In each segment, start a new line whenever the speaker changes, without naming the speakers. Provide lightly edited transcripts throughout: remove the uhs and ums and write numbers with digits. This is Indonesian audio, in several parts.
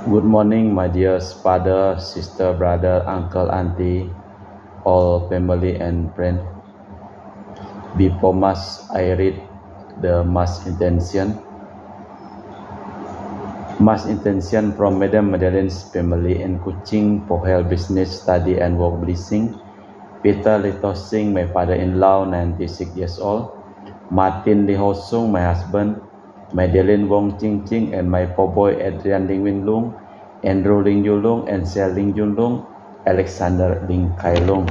Good morning, my dear father, sister, brother, uncle, auntie, all family and friend. Before Mass, I read the Mass intention. Mass intention from Madam Madeleine's family in Kuching for health, business, study, and work blessing. Peter Litosing, my father-in-law, 96 years old. Martin Lee Hosung, my husband. Madeleine Wong Ching Ching and my poor boy Adrian Ling Win Lung, Andrew Ling Yulung and Sel Ling Jun Lung, Alexander Ling Kai Lung.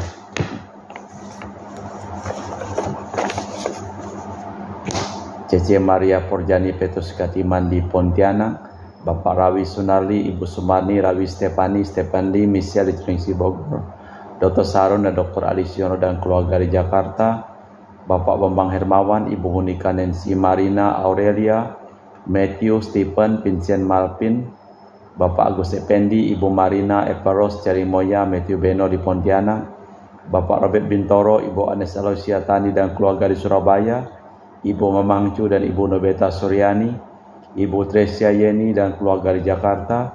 Cece Maria Porjani Petrus Katiman di Pontianak, Bapak Rawi Sunarli, Ibu Sumarni, Rawi Stefani, Stefan Lee, Michelle di Cilengsi Bogor, Dr. Sarun dan Dr. Alisiono dan keluarga di Jakarta, Bapak Bambang Hermawan, Ibu Monika Nancy Marina Aurelia, Matthew Stephen Vincent Malpin, Bapak Agus Ependi, Ibu Marina Eparos Cerimoya, Matthew Beno di Pontianak, Bapak Robert Bintoro, Ibu Anes Aloysia Tani dan keluarga di Surabaya, Ibu Mamangcu dan Ibu Nobeta Suryani, Ibu Tresia Yeni dan keluarga di Jakarta,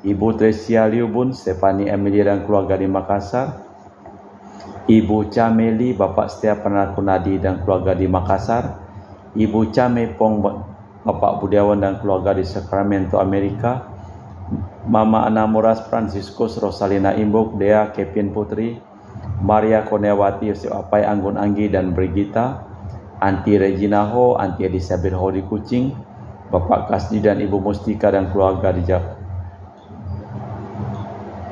Ibu Tresia Liubun, Stefani Emilia dan keluarga di Makassar, Ibu Cameli, Bapak Setia Pernahkunadi dan keluarga di Makassar, Ibu Camepong, Bapak Budiawan dan keluarga di Sacramento, Amerika, Mama Anamuras Franciscus Rosalina Imbuk, Dea Kevin Putri, Maria Konewati, Yosef Apai Anggun Anggi dan Brigita, Anti Regina Ho, Anti Elizabeth Ho di Kucing, Bapak Kasdi dan Ibu Mustika dan keluarga di Jakarta,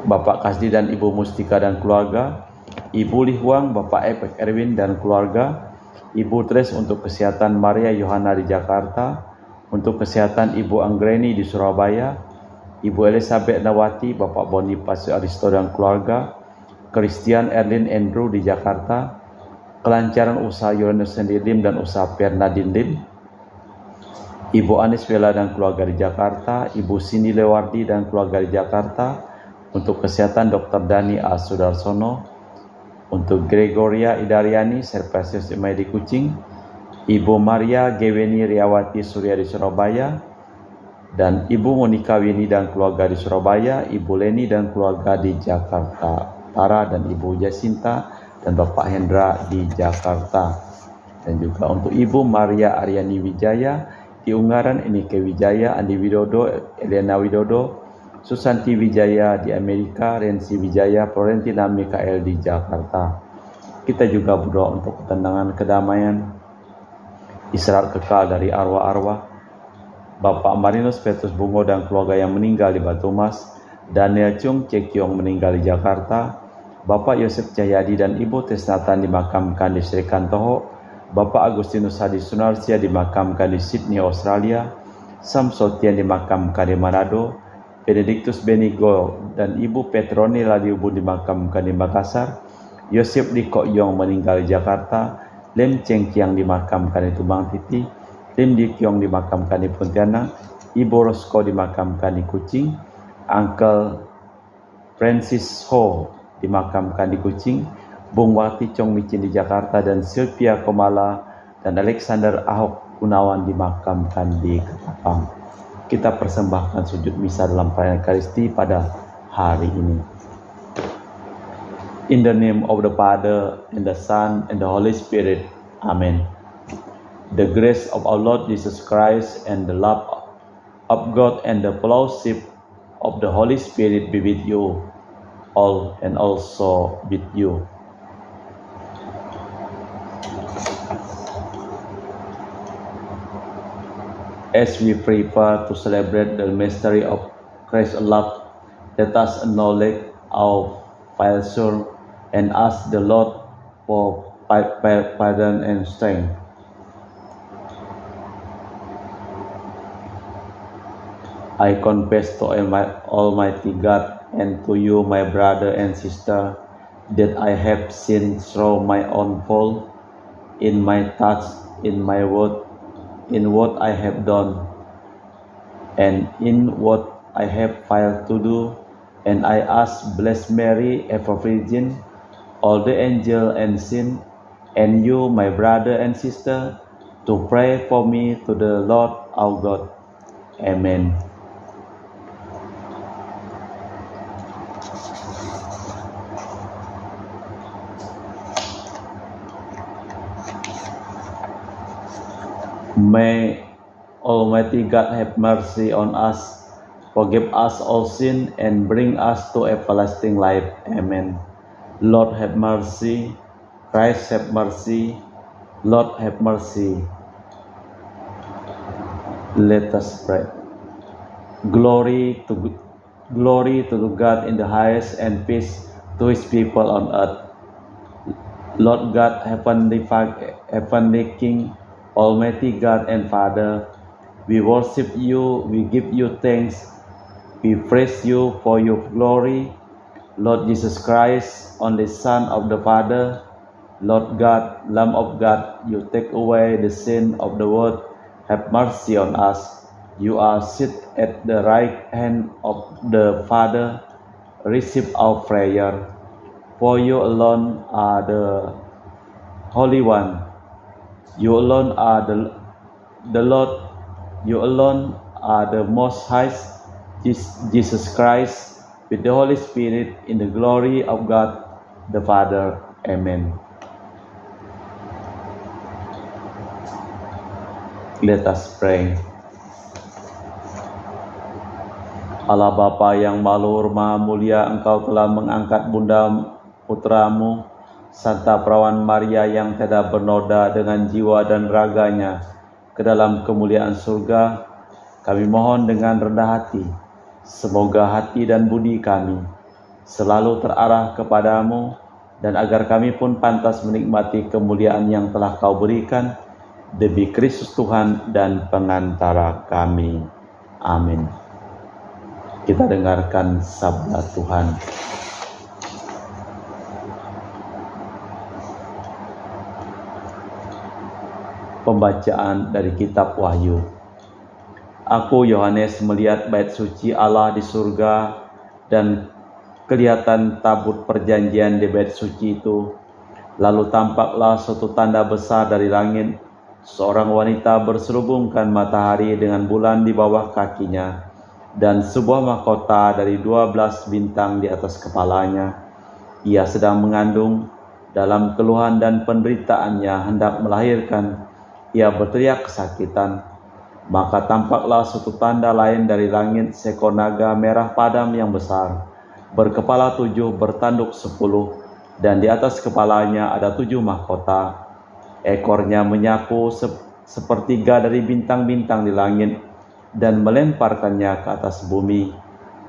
Bapak Kasdi dan Ibu Mustika dan keluarga, Ibu Lihuang, Bapak Epek Erwin dan keluarga, Ibu Tres untuk kesehatan Maria Yohana di Jakarta, untuk kesehatan Ibu Anggreni di Surabaya, Ibu Elizabeth Nawati, Bapak Boniface Aristo dan keluarga, Christian Erlin Andrew di Jakarta, kelancaran usaha Yohanes Sendilim dan usaha Bernardin Lim, Ibu Anis Vela dan keluarga di Jakarta, Ibu Cindy Lewardi dan keluarga di Jakarta, untuk kesehatan Dr. Dani A. Sudarsono, untuk Gregoria Idariani, Serpasius Imai di Kucing, Ibu Maria Geweni Riawati Surya di Surabaya, dan Ibu Monika Wini dan keluarga di Surabaya, Ibu Leni dan keluarga di Jakarta Utara, dan Ibu Jacinta dan Bapak Hendra di Jakarta. Dan juga untuk Ibu Maria Aryani Wijaya di Ungaran, Enike Wijaya, Andi Widodo, Elena Widodo, Susanti Wijaya di Amerika, Rensi Wijaya, Florentina Mikael di Jakarta. Kita juga berdoa untuk ketenangan, kedamaian, istirahat kekal dari arwah-arwah Bapak Marinus Petrus Bungo dan keluarga yang meninggal di Batu Mas, Daniel Chung Cekiong meninggal di Jakarta, Bapak Yosef Cahyadi dan Ibu Tresnatan dimakamkan di Sri Kantoho, Bapak Agustinus Hadi Sunarsia dimakamkan di Sydney, Australia, Sam Sotian dimakamkan di Manado, Benedictus Benigo dan Ibu Petroni Ladiubu dimakamkan di Makassar, Yosef Liko Yong meninggal di Jakarta, Lem Cheng Kiang dimakamkan di Tumbang Titi, Lim Di Kiong dimakamkan di Pontianak, Ibu Rosko dimakamkan di Kucing, Uncle Francis Ho dimakamkan di Kucing, Bung Wati Chong Micin di Jakarta, dan Sylvia Komala dan Alexander Ahok Gunawan dimakamkan di Ketapang. Kita persembahkan sujud misa dalam perayaan Ekaristi pada hari ini. In the name of the Father, and the Son, and the Holy Spirit. Amen. The grace of our Lord Jesus Christ, and the love of God, and the fellowship of the Holy Spirit be with you all, and also with you. As we prepare to celebrate the mystery of Christ's love, let us acknowledge our failure and ask the Lord for pardon and strength. I confess to Almighty God and to you, my brother and sister, that I have sinned through my own fault, in my thoughts, in my word, in what I have done, and in what I have failed to do, and I ask Blessed Mary, ever Virgin, all the angels and saints, and you, my brother and sister, to pray for me to the Lord our God. Amen. May Almighty God have mercy on us, forgive us all sin, and bring us to everlasting life. Amen. Lord have mercy. Christ have mercy. Lord have mercy. Let us pray. Glory to God in the highest, and peace to His people on earth. Lord God, heavenly King, Almighty God and Father, we worship you, we give you thanks, we praise you for your glory. Lord Jesus Christ, only Son of the Father, Lord God, Lamb of God, you take away the sin of the world, have mercy on us. You are seated at the right hand of the Father, receive our prayer. For you alone are the Holy One. You alone are the Lord. You alone are the Most High, Jesus Christ, with the Holy Spirit, in the glory of God the Father. Amen. Let us pray. Allah Bapa yang maha maha mulia, Engkau telah mengangkat Bunda Putramu, Santa Perawan Maria yang tidak bernoda dengan jiwa dan raganya ke dalam kemuliaan surga. Kami mohon dengan rendah hati, semoga hati dan budi kami selalu terarah kepadamu, dan agar kami pun pantas menikmati kemuliaan yang telah Kau berikan, demi Kristus Tuhan dan pengantara kami. Amin. Kita dengarkan sabda Tuhan. Pembacaan dari kitab Wahyu. Aku Yohanes melihat bait suci Allah di surga, dan kelihatan tabut perjanjian di bait suci itu. Lalu tampaklah suatu tanda besar dari langit, seorang wanita berselubungkan matahari dengan bulan di bawah kakinya, dan sebuah mahkota dari 12 bintang di atas kepalanya. Ia sedang mengandung, dalam keluhan dan penderitaannya hendak melahirkan. Ia berteriak kesakitan. Maka tampaklah suatu tanda lain dari langit, seekor naga merah padam yang besar, berkepala 7, bertanduk 10, dan di atas kepalanya ada 7 mahkota. Ekornya menyapu sepertiga dari bintang-bintang di langit, dan melemparkannya ke atas bumi.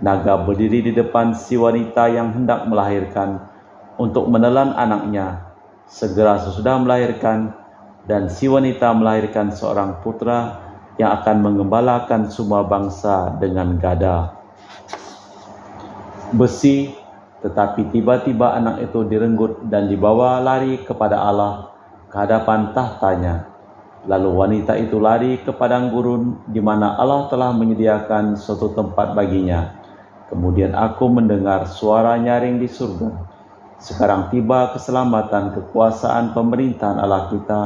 Naga berdiri di depan si wanita yang hendak melahirkan untuk menelan anaknya. Segera sesudah melahirkan, dan si wanita melahirkan seorang putra yang akan mengembalakan semua bangsa dengan gada besi. Tetapi tiba-tiba anak itu direnggut dan dibawa lari kepada Allah, ke hadapan tahtanya. Lalu wanita itu lari ke padang gurun, di mana Allah telah menyediakan suatu tempat baginya. Kemudian aku mendengar suara nyaring di surga, sekarang tiba keselamatan, kekuasaan, pemerintahan Allah kita.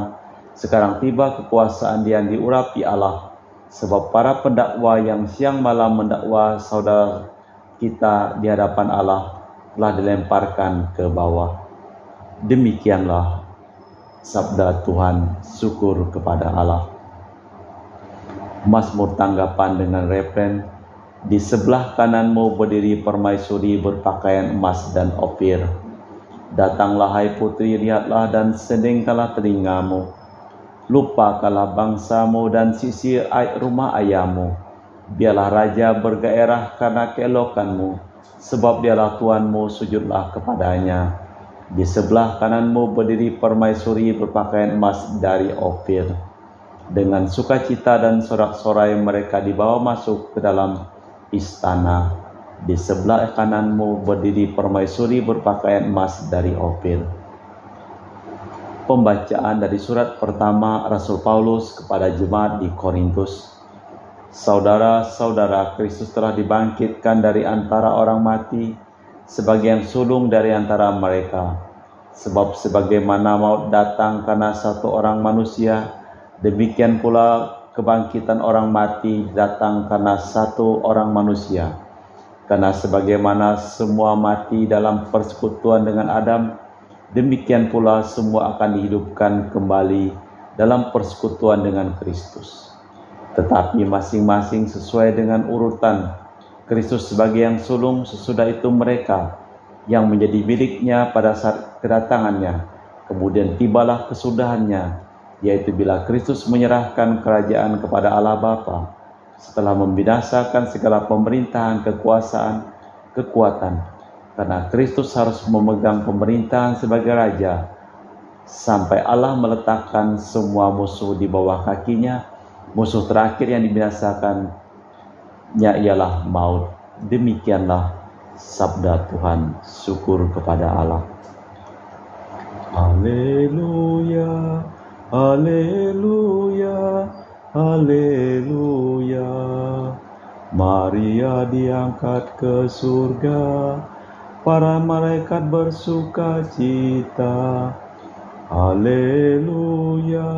Sekarang tiba kekuasaan yang diurapi Allah, sebab para pendakwa yang siang malam mendakwa saudara kita di hadapan Allah telah dilemparkan ke bawah. Demikianlah sabda Tuhan. Syukur kepada Allah. Mazmur tanggapan dengan refren. Di sebelah kananmu berdiri permaisuri berpakaian emas dan ofir. Datanglah hai putri, lihatlah dan sendingkanlah telingamu. Lupakanlah bangsamu dan sisir rumah ayahmu. Biarlah raja bergairah karena keelokanmu, sebab dialah Tuhanmu, sujudlah kepadanya. Di sebelah kananmu berdiri permaisuri berpakaian emas dari Ofir. Dengan sukacita dan sorak-sorai mereka dibawa masuk ke dalam istana. Di sebelah kananmu berdiri permaisuri berpakaian emas dari Ofir. Pembacaan dari surat pertama Rasul Paulus kepada jemaat di Korintus. Saudara-saudara, Kristus telah dibangkitkan dari antara orang mati, sebagian sulung dari antara mereka. Sebab sebagaimana maut datang karena satu orang manusia, demikian pula kebangkitan orang mati datang karena satu orang manusia. Karena sebagaimana semua mati dalam persekutuan dengan Adam, demikian pula semua akan dihidupkan kembali dalam persekutuan dengan Kristus. Tetapi masing-masing sesuai dengan urutan. Kristus sebagai yang sulung, sesudah itu mereka yang menjadi miliknya pada saat kedatangannya. Kemudian tibalah kesudahannya, yaitu bila Kristus menyerahkan kerajaan kepada Allah Bapa, setelah membinasakan segala pemerintahan, kekuasaan, kekuatan. Karena Kristus harus memegang pemerintahan sebagai Raja, sampai Allah meletakkan semua musuh di bawah kakinya. Musuh terakhir yang dibinasakannya ialah maut. Demikianlah sabda Tuhan. Syukur kepada Allah. Haleluya, haleluya, haleluya. Maria diangkat ke surga, para malaikat bersuka cita. Haleluya,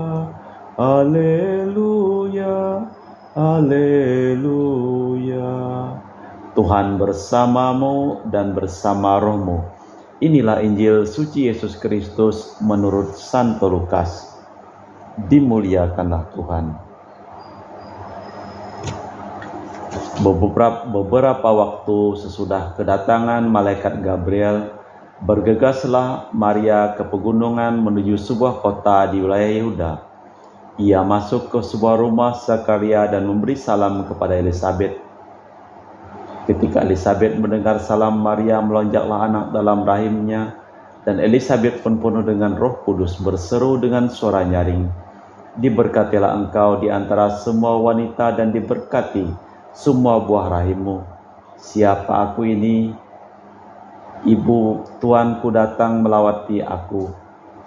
haleluya, haleluya. Tuhan bersamamu dan bersama rohmu. Inilah Injil suci Yesus Kristus menurut Santo Lukas. Dimuliakanlah Tuhan. Beberapa waktu sesudah kedatangan malaikat Gabriel, bergegaslah Maria ke pegunungan menuju sebuah kota di wilayah Yehuda. Ia masuk ke sebuah rumah Zakaria dan memberi salam kepada Elisabet. Ketika Elisabet mendengar salam Maria, melonjaklah anak dalam rahimnya, dan Elisabet pun penuh dengan Roh Kudus, berseru dengan suara nyaring, "Diberkatilah engkau di antara semua wanita, dan diberkati semua buah rahimmu. Siapa aku ini? Ibu Tuanku datang melawati aku.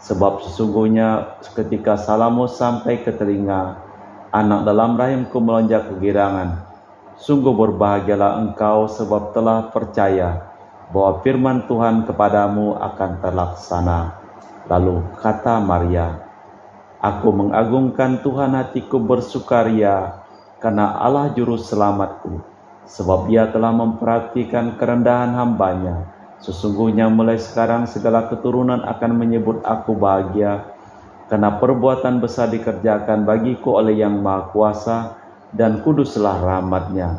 Sebab sesungguhnya ketika salammu sampai ke telinga, anak dalam rahimku melonjak kegirangan. Sungguh berbahagialah engkau sebab telah percaya bahwa firman Tuhan kepadamu akan terlaksana." Lalu kata Maria, "Aku mengagungkan Tuhan, hatiku bersukaria karena Allah juru selamatku, sebab Ia telah memperhatikan kerendahan hamba-Nya. Sesungguhnya mulai sekarang segala keturunan akan menyebut aku bahagia, karena perbuatan besar dikerjakan bagiku oleh Yang Maha Kuasa, dan kuduslah rahmat-Nya.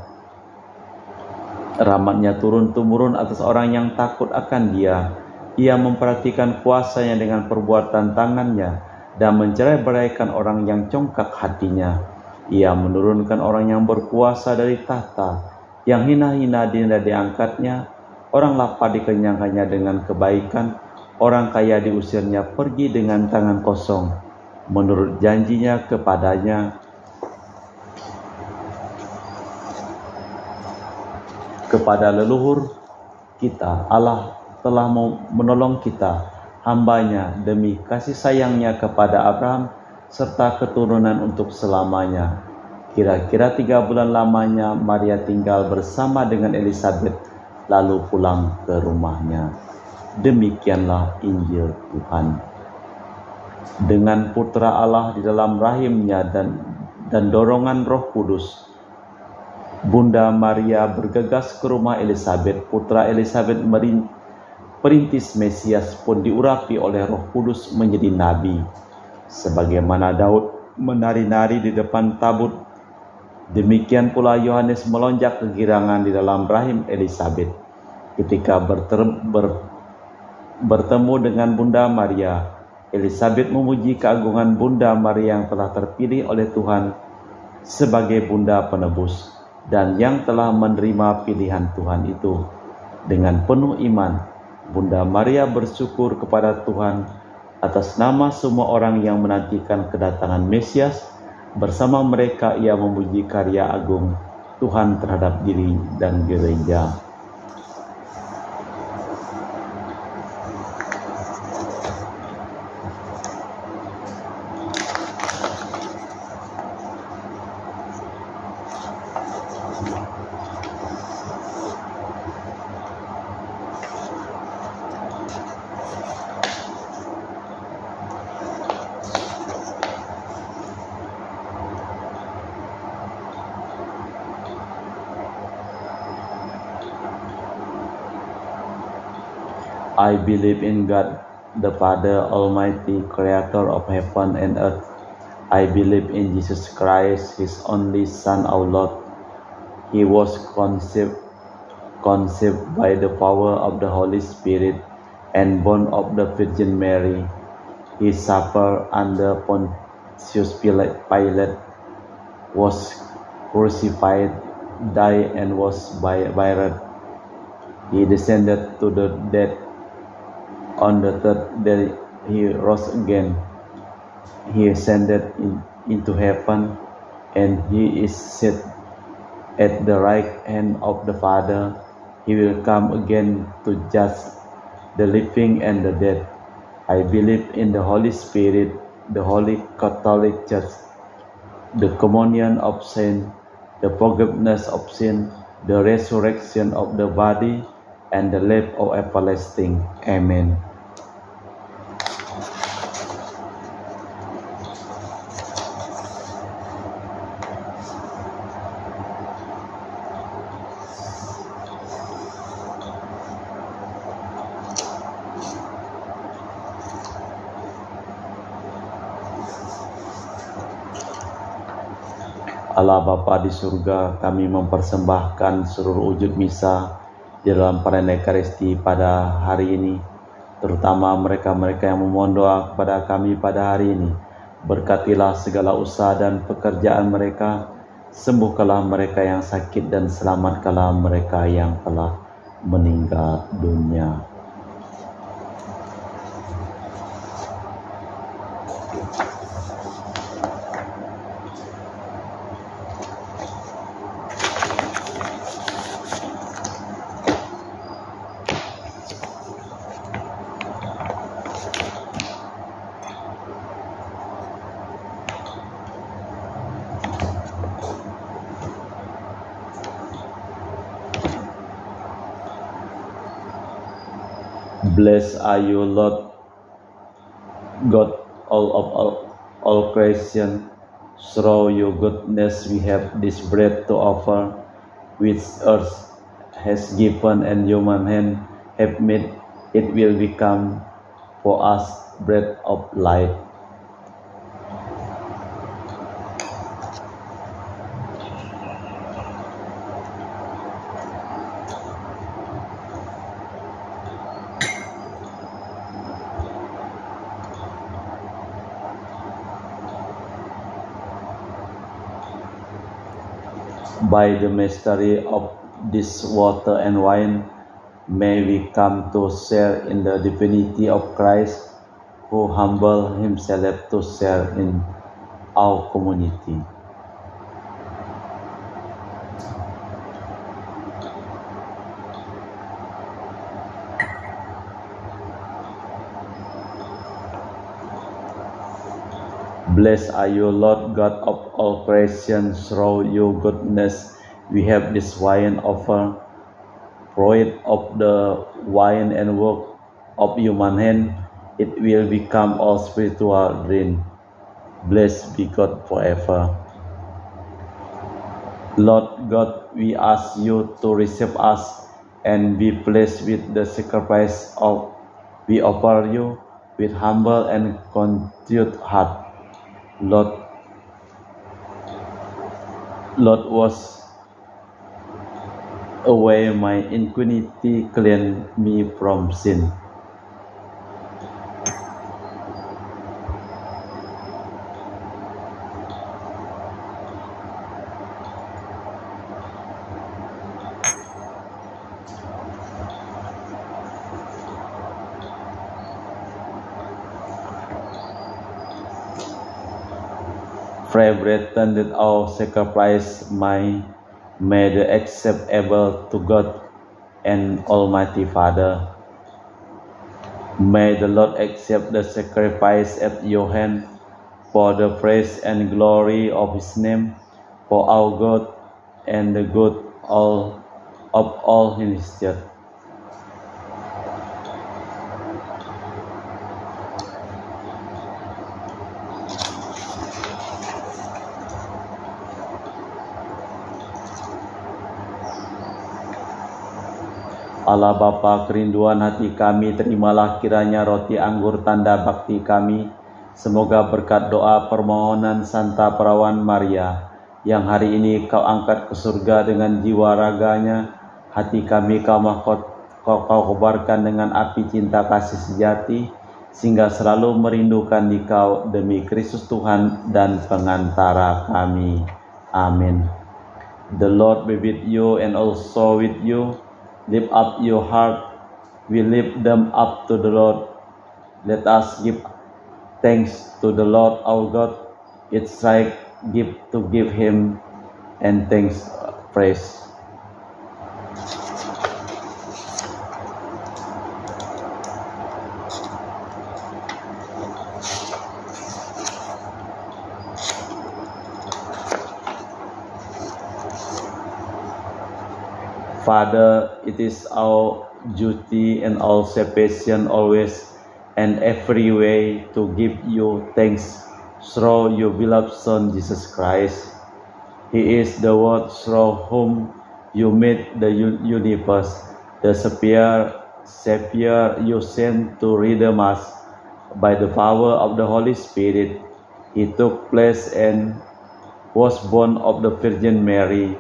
Rahmat-Nya turun-temurun atas orang yang takut akan Dia. Ia memperhatikan kuasa-Nya dengan perbuatan tangan-Nya, dan mencerai-beraikan orang yang congkak hatinya. Ia menurunkan orang yang berkuasa dari tahta, yang hina-hina diangkat-Nya. Orang lapar dikenyangkannya dengan kebaikan, orang kaya diusirnya pergi dengan tangan kosong. Menurut janji-Nya kepadanya, kepada leluhur kita, Allah telah menolong kita, hamba-Nya, demi kasih sayang-Nya kepada Abraham, serta keturunan untuk selamanya. Kira-kira 3 bulan lamanya Maria tinggal bersama dengan Elisabet, lalu pulang ke rumahnya. Demikianlah Injil Tuhan. Dengan putra Allah di dalam rahimnya dan dorongan Roh Kudus, Bunda Maria bergegas ke rumah Elisabet. Putra Elisabet perintis Mesias pun diurapi oleh Roh Kudus menjadi nabi. Sebagaimana Daud menari-nari di depan tabut, demikian pula Yohanes melonjak kegirangan di dalam rahim Elisabet. Ketika bertemu dengan Bunda Maria, Elisabet memuji keagungan Bunda Maria yang telah terpilih oleh Tuhan sebagai Bunda Penebus, dan yang telah menerima pilihan Tuhan itu. Dengan penuh iman, Bunda Maria bersyukur kepada Tuhan atas nama semua orang yang menantikan kedatangan Mesias. Bersama mereka ia memuji karya agung Tuhan terhadap diri dan gereja. I believe in God, the Father Almighty, creator of heaven and earth, I believe in Jesus Christ, His only Son, our Lord. He was conceived by the power of the Holy Spirit and born of the Virgin Mary. He suffered under Pontius Pilate, was crucified, died, and was buried. He descended to the dead. On the third day he rose again. He ascended into heaven, and he is set at the right hand of the Father. He will come again to judge the living and the dead. I believe in the Holy Spirit, the Holy Catholic Church, the communion of saints, the forgiveness of sin, the resurrection of the body, and the life of everlasting. Amen. Allah Bapa di surga, kami mempersembahkan seluruh wujud misa di dalam perayaan Ekaristi pada hari ini, terutama mereka-mereka yang memohon doa kepada kami pada hari ini. Berkatilah segala usaha dan pekerjaan mereka, sembuhkanlah mereka yang sakit dan selamatkanlah mereka yang telah meninggal dunia. Blessed are you, Lord God, all creation. Through your goodness we have this bread to offer, which earth has given and human hand have made. It will become for us bread of life. By the mystery of this water and wine, may we come to share in the divinity of Christ, who humbled himself to share in our community. Blessed are you, Lord God of all creation. Through your goodness we have this wine offer, fruit of the wine and work of human hand. It will become our spiritual drink. Blessed be God forever. Lord God, we ask you to receive us and be pleased with the sacrifice we offer you with humble and contrite heart. Lord, wash away my iniquity, cleanse me from sin. Pray, brethren, that our sacrifice may the acceptable to God and Almighty Father. May the Lord accept the sacrifice at your hand for the praise and glory of His name, for our good and the good of all His church. Allah Bapa, kerinduan hati kami, terimalah kiranya roti anggur tanda bakti kami Semoga berkat doa permohonan Santa Perawan Maria, yang hari ini kau angkat ke surga dengan jiwa raganya, hati kami kau kobarkan dengan api cinta kasih sejati, sehingga selalu merindukan Dikau demi Kristus Tuhan dan pengantara kami. Amin. The Lord be with you and also with you. Lift up your heart. We lift them up to the Lord. Let us give thanks to the Lord our God. It's right to give Him and thanks, praise. Father, it is our duty and our salvation always and every way to give you thanks through your beloved Son Jesus Christ. He is the Word through whom you made the universe, the Savior you sent to redeem us. By the power of the Holy Spirit, He took place and was born of the Virgin Mary.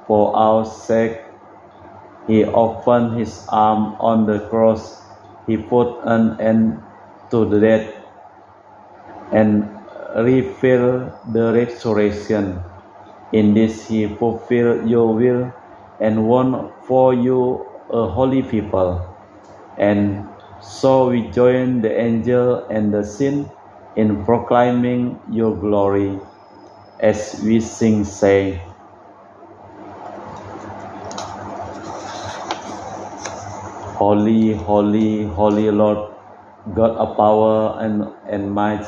For our sake, He opened His arm on the cross. He put an end to the death and revealed the resurrection. In this He fulfilled your will and won for you a holy people. And so we join the angel and the saint in proclaiming your glory as we sing, say, Holy, holy, holy Lord, God of power and might,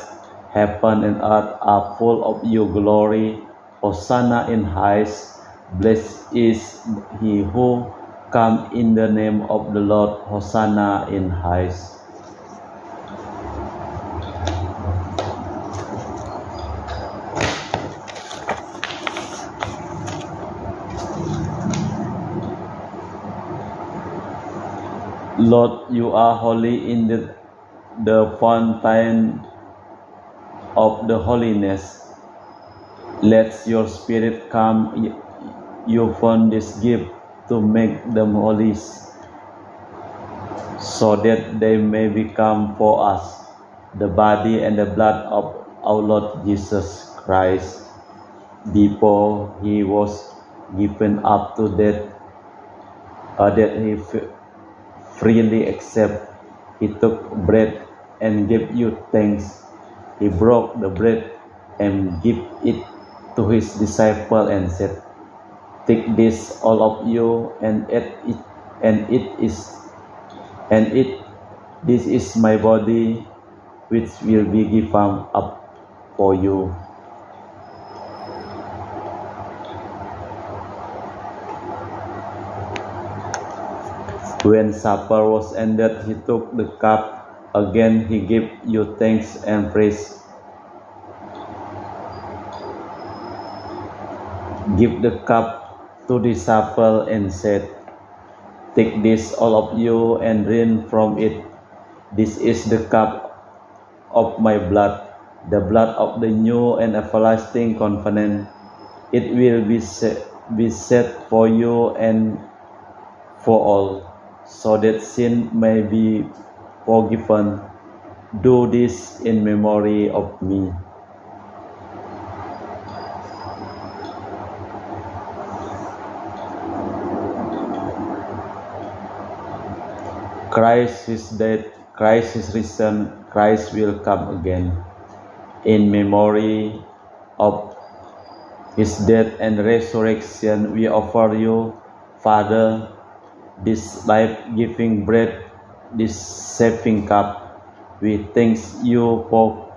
heaven and earth are full of your glory. Hosanna in highest, blessed is he who comes in the name of the Lord. Hosanna in highest. Lord, you are holy in the fountain of the holiness. Let your Spirit come, you found this gift to make them holy, so that they may become for us the body and the blood of our Lord Jesus Christ. Before He was given up to death, that He freely accept, He took bread and gave you thanks. He broke the bread and gave it to His disciple and said, "Take this, all of you, and eat it. This is my body, which will be given up for you." When supper was ended, He took the cup. Again He gave you thanks and praise. Give the cup to the disciple and said, "Take this, all of you, and drink from it. This is the cup of my blood, the blood of the new and everlasting covenant. It will be shed for you and for all, so that sin may be forgiven. Do this in memory of me." Christ is dead, Christ is risen, Christ will come again. In memory of His death and resurrection, we offer you, Father, this life-giving bread, this saving cup. We thank you for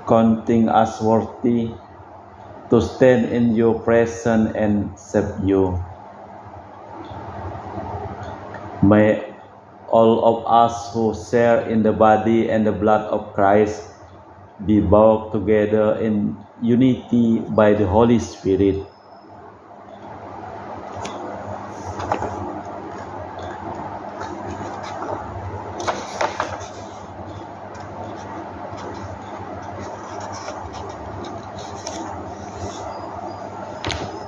counting us worthy to stand in your presence and serve you. May all of us who share in the body and the blood of Christ be bound together in unity by the Holy Spirit.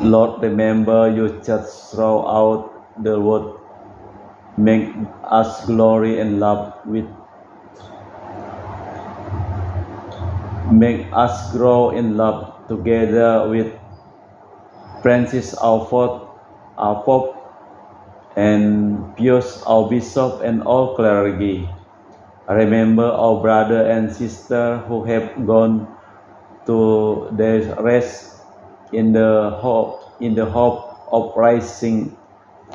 Lord, remember your church throughout the world. Make us glory and love with. Make us grow in love together with Francis our Pope, and Pius our Bishop, and all clergy. Remember our brother and sister who have gone to their rest in the hope of rising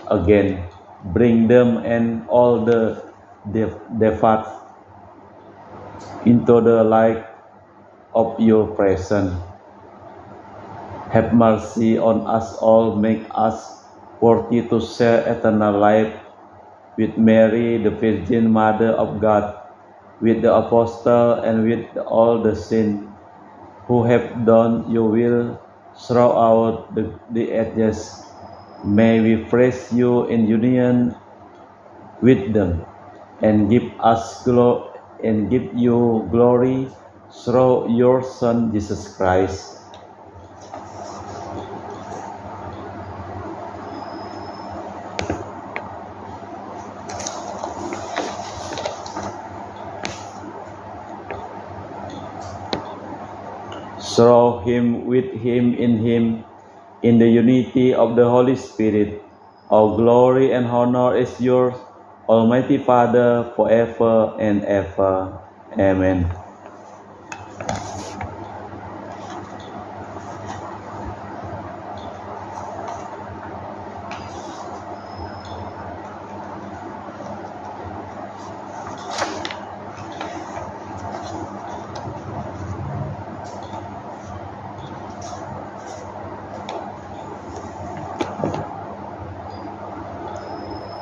again. Bring them and all the departed into the light of your presence. Have mercy on us all, make us worthy to share eternal life with Mary, the Virgin Mother of God, with the Apostle, and with all the saints who have done your will throughout the ages. May we praise you in union with them, and give you glory through your Son Jesus Christ. Through him, with him, in the unity of the Holy Spirit, all glory and honor is yours, Almighty Father, forever and ever. Amen.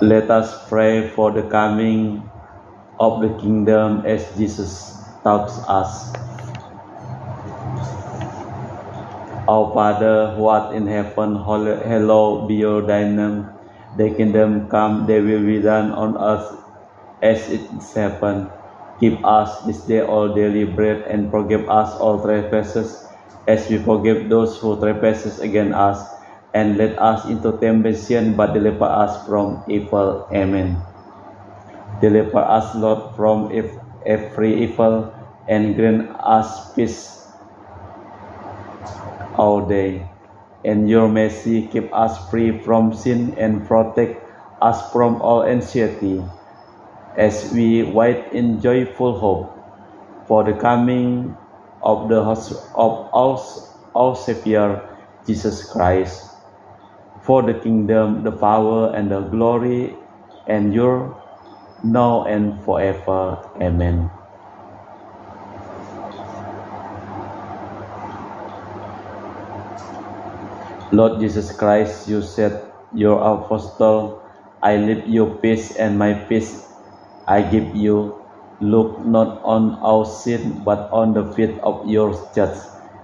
Let us pray for the coming of the kingdom as Jesus taught us. Our Father, who art in heaven, hallowed be your name. Thy kingdom come, thy will be done on earth as it is in heaven. Give us this day our daily bread, and forgive us all trespasses, as we forgive those who trespass against us. And lead us into temptation, but deliver us from evil. Amen. Deliver us, Lord, from every evil, and grant us peace all day. In your mercy, keep us free from sin and protect us from all anxiety, as we wait in joyful hope for the coming of our Savior, Jesus Christ. For the kingdom, the power, and the glory, and your now and forever. Amen. Lord Jesus Christ, you said, your apostle, I leave you peace, and my peace I give you. Look not on our sin, but on the faith of your church,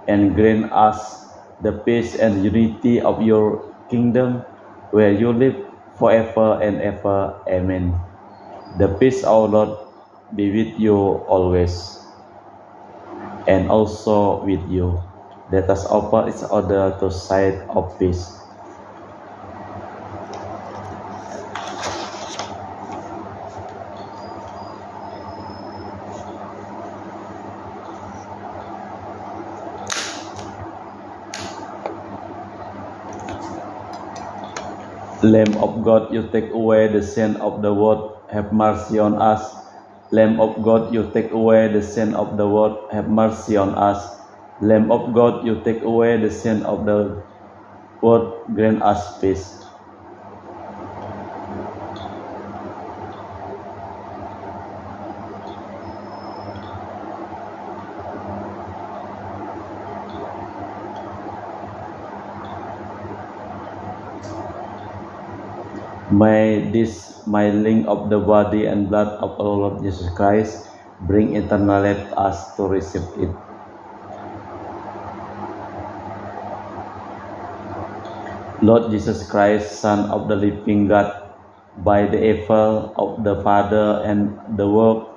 and grant us the peace and unity of your kingdom, where you live forever and ever. Amen. The peace of our Lord be with you always, and also with you. Let us offer each other to sign of peace. Lamb of God, you take away the sin of the world, have mercy on us. Lamb of God, you take away the sin of the world, have mercy on us. Lamb of God, you take away the sin of the world, grant us peace. May this, my link of the body and blood of our Lord Jesus Christ, bring eternal life to us to receive it. Lord Jesus Christ, Son of the living God, by the effort of the Father and the work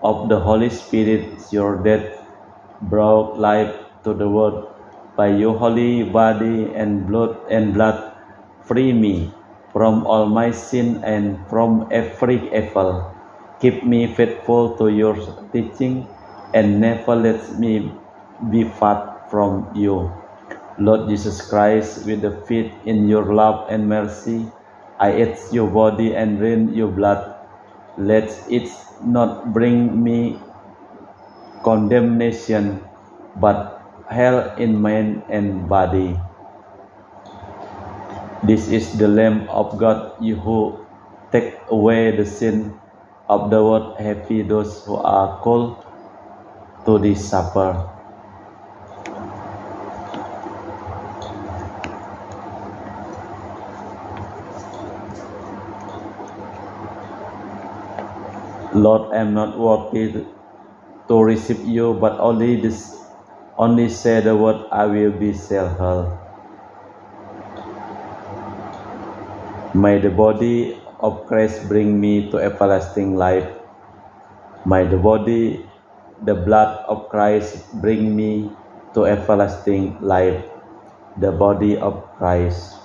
of the Holy Spirit, your death brought life to the world. by your holy body and blood, free me from all my sin and from every evil. Keep me faithful to your teaching and never let me be far from you. Lord Jesus Christ, with the faith in your love and mercy, I eat your body and drink your blood. Let it not bring me condemnation, but hell in mind and body. This is the Lamb of God, you who take away the sin of the world. Happy those who are called to this supper. Lord, I am not worthy to receive you, but only say the word, I will be healed. May the body of Christ bring me to everlasting life. May the blood of Christ bring me to everlasting life. The body of Christ.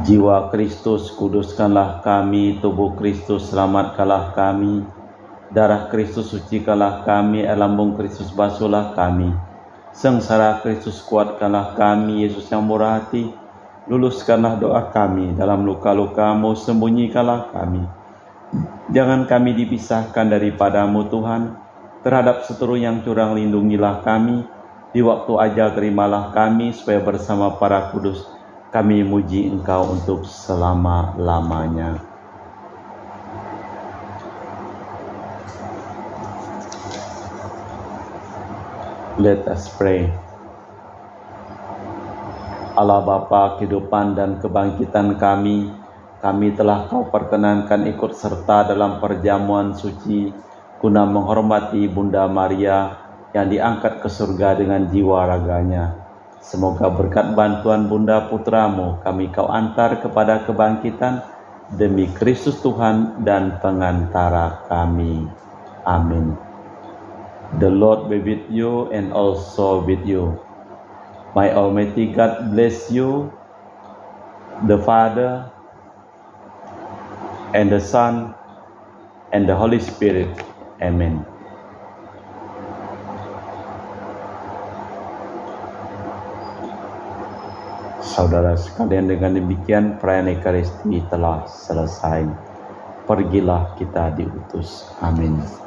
Jiwa Kristus, kuduskanlah kami. Tubuh Kristus, selamatkanlah kami. Darah Kristus, sucikanlah kami. Air lambung Kristus, basuhlah kami. Sengsara Kristus, kuatkanlah kami. Yesus yang murah hati, luluskanlah doa kami. Dalam luka-lukamu, sembunyikanlah kami. Jangan kami dipisahkan daripadamu, Tuhan. Terhadap seteru yang curang, lindungilah kami. Di waktu ajal, terimalah kami, supaya bersama para kudus kami muji Engkau untuk selama-lamanya. Let us pray. Allah Bapa, kehidupan dan kebangkitan kami telah Kau perkenankan ikut serta dalam perjamuan suci guna menghormati Bunda Maria yang diangkat ke surga dengan jiwa raganya. Semoga berkat bantuan Bunda Putramu kami Kau antar kepada kebangkitan demi Kristus Tuhan dan pengantara kami. Amin. The Lord be with you and also with you. May Almighty God bless you, the Father and the Son and the Holy Spirit. Amen. Saudara sekalian, dengan demikian perayaan Ekaristi telah selesai. Pergilah kita diutus. Amin.